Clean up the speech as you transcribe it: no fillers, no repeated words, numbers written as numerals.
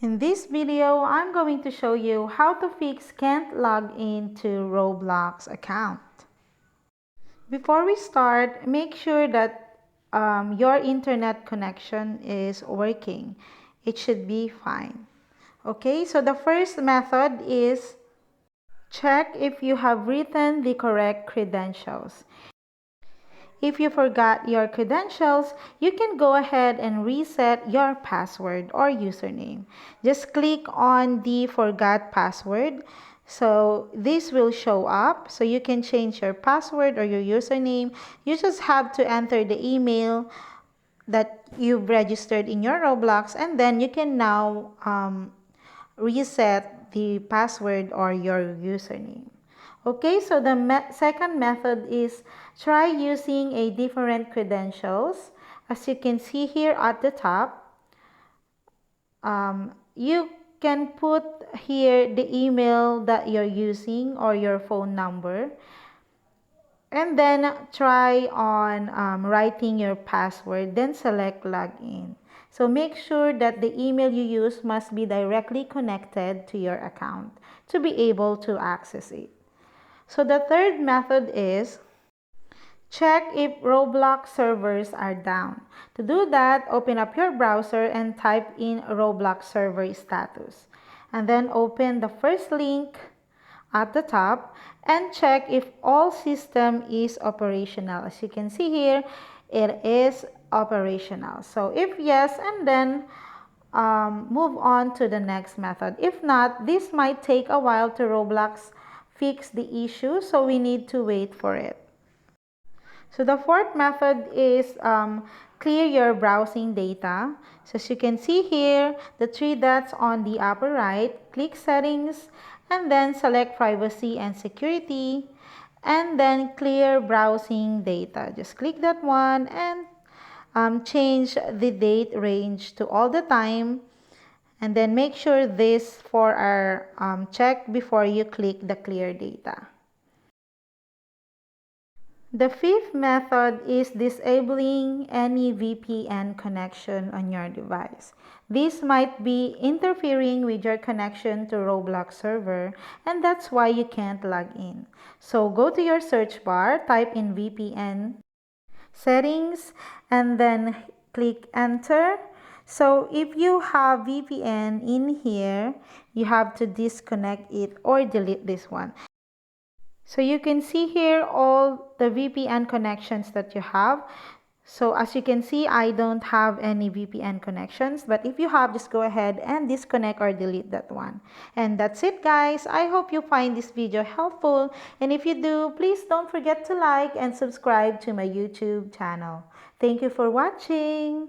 In this video, I'm going to show you how to fix can't log into Roblox account. Before we start, make sure that your internet connection is working. It should be fine. Okay, so the first method is check if you have written the correct credentials. If you forgot your credentials, you can go ahead and reset your password or username. Just click on the forgot password. So this will show up. So you can change your password or your username. You just have to enter the email that you've registered in your Roblox, and then you can now reset the password or your username. Okay, so the second method is try using a different credentials. As you can see here at the top, you can put here the email that you're using or your phone number, and then try on writing your password, then select login. So make sure that the email you use must be directly connected to your account to be able to access it. So the third method is check if Roblox servers are down. To do that, open up your browser and type in Roblox server status. And then open the first link at the top and check if all system is operational. As you can see here, it is operational. So if yes, and then move on to the next method. If not, this might take a while to Roblox fix the issue, so we need to wait for it. So the fourth method is clear your browsing data. So as you can see here, the three dots on the upper right, click settings, and then select privacy and security, and then clear browsing data. Just click that one and change the date range to all the time, and then make sure this for our check before you click the clear data. The fifth method is disabling any VPN connection on your device. This might be interfering with your connection to Roblox server, and that's why you can't log in. So go to your search bar, type in VPN settings, and then click enter. So if you have VPN in here, you have to disconnect it or delete this one. So you can see here all the VPN connections that you have. So as you can see, I don't have any VPN connections, but if you have, just go ahead and disconnect or delete that one. And that's it, guys. I hope you find this video helpful. And if you do, please don't forget to like and subscribe to my YouTube channel. Thank you for watching.